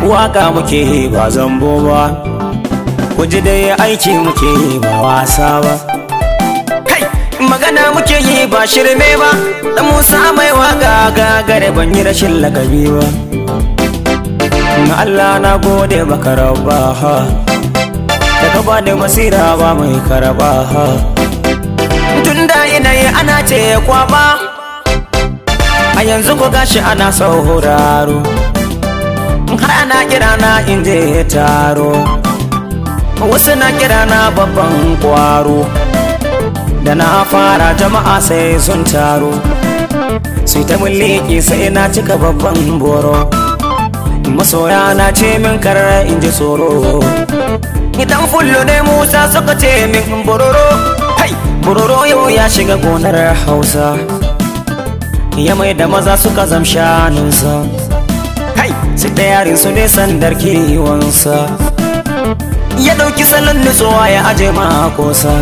waka muke yi ba zambo ba, ku ji dai aiki muke yi ba wasa ba. Magana muke yi ba shirme ba, dan Musa mai waka gagare ban yi rashin lakabi ba. Allah na gode baka rabba ha, da ka bani masira ba mai karaba ha. Tunda ina yi ana ce kwaba, a yanzu ko gashi ana sauraro, har ana kira na inje taro, wasu na kira na babban kwaro. Da na fara jama'a sai sun taro, sai ta mulki sai na cika babban boro. Masoya na ce min karar in ji tsoro, idan fullo ne Musa suka ce min bororo. Hai, bororo yau ya shiga gonar Hausa, ya mai da maza suka zamshaninsa. Hai, sai da yarin su ne sandar kiwonsa, ya ɗauki salon nutsuwa ya aje makosa.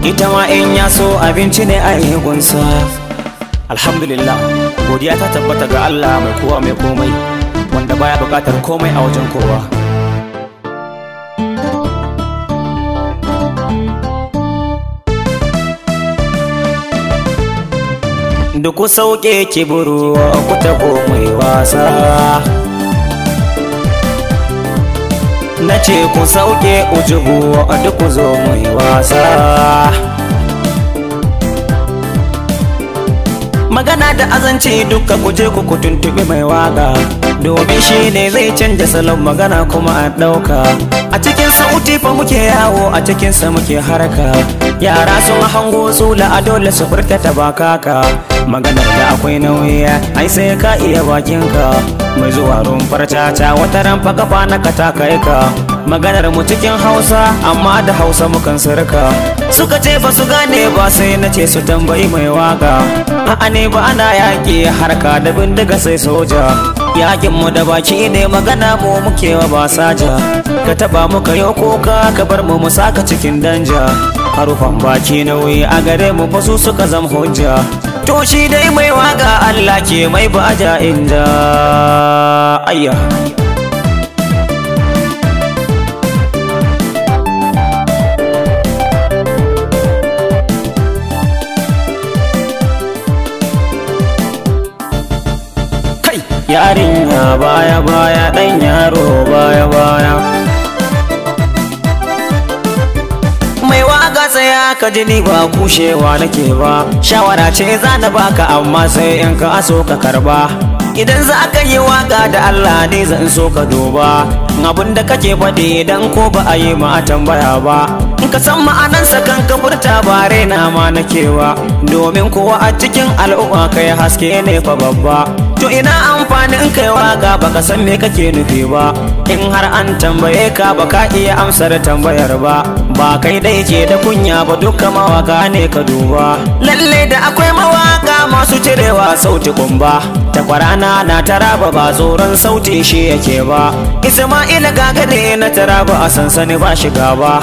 Ita ma in ya so abinci ne a gunsa. Alhamdulillah, godiya ta tabbata ga Allah mai kowa mai komai, wanda baya bukatar komai a wajen kowa. Duk ku sauke kiburu ku taho mai wasa, na ce ku sauke ujubu duk ku zo mai wasa. Magana da azanci duka ku je ku tuntuɓi mai waka, domin shi ne zai canja salon magana kuma a ɗauka. A cikin sauti fa muke yawo, a cikinsa muke harka. Yara sun hango sula a dole su furta ta bakaka. Maganar da akwai nauyi ai sai ka iya bakinka, mai zuwa rumfar caca wata ran fa kafa na ka kai ka. Maganar mu cikin Hausa amma da Hausa mukan sirka. Suka ce ba su gane ba sai na ce su tambayi mai waka. A'a ne ba ana yaƙi harka da bindiga sai soja, yakin mu da baki ne magana mu muke wa ba saja. Ka taba muka yo koka ka bar mu saka cikin danja, harufan baki nauyi a gare mu fa su suka zam hujja. To shi dai mai waka Allah ke mai baja inda ayya. Yarinya baya baya, dan yaro baya baya. Mai waka tsaya ka ji ni ba kushewa nake ba, shawara ce za na baka amma sai in ka so ka karba. Idan za ka yi waka da Allah ne zan so ka duba, abin da kake faɗi idan ko ba a yi ma a tambaya ba. In ka san ma'anansa kan ka furta ba raina ma nake ba, domin kowa a cikin al'umma kai haske ne fa babba. To ina amfanin kai waka baka san me kake nufi ba, in har an tambaye ka baka iya amsar tambayar ba. Ba kai dai ke da kunya ba, duka mawaka ne ka duba. Lalle da akwai mawaka masu cirewa sauti kumba, takwarana na taraba ba tsoron sauti shi yake ba. Isma'ila gagare na taraba a sansani ba shiga ba.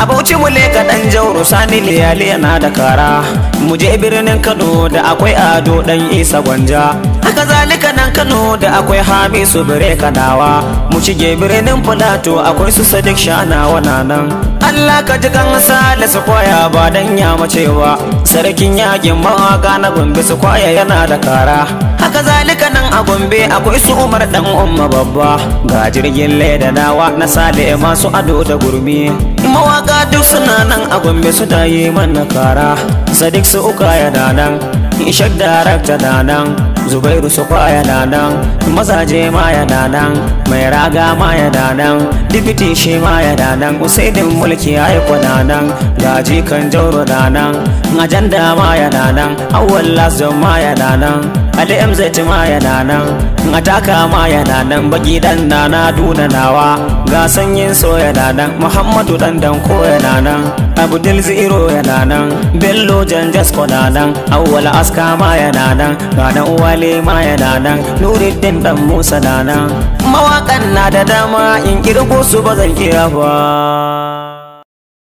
A Bauchi mu leka dan Jauro Sani Liyali yana da kara, mu je birnin Kano da akwai Ado dan Isa Gwanja. Haka zalika nan Kano da akwai Hamisu Bire Kanawa, mu shige birnin Filato akwai su Sadiq Shanawa nan. Allah ka ji kan Salisu Kwaya ba dan ya mace ba, sarkin yakin mawaka na Gombe su Kwaya yana da kara. Haka zalika nan a Gombe akwai su Umar dan Umma babba, ga jirgin leda nawa na Sale masu ado da gurmi. Mawaka duk suna nan a Gombe su da yi mana kara. Sadiq su Ukaya da nan, Ishak Darakta da nan, Zubairu su Kwaya da nan, Mazaje ma ya da nan, Mai Raga ma ya da nan, Dibiti shi ma ya da nan, Usaidin Mulki ya yi kwana nan, Gaji kan Jauro da nan, Ajanda ma ya da nan, Awwal Lasdon ma ya da nan, Ali MZ ma ya da nan, Ataka ma ya da nan, Baki dan na Duna nawa, ga sanyin so ya da nan, Muhammadu dan Danko ya da nan, Abdul Ziro ya da nan, Bello Janjasko da nan, Awwal Aska ma ya da nan, ga dan Uwale ma ya da nan, Nuruddin dan Musa da nan. Mawaƙan na da dama in kirgo su ba zan kira ba.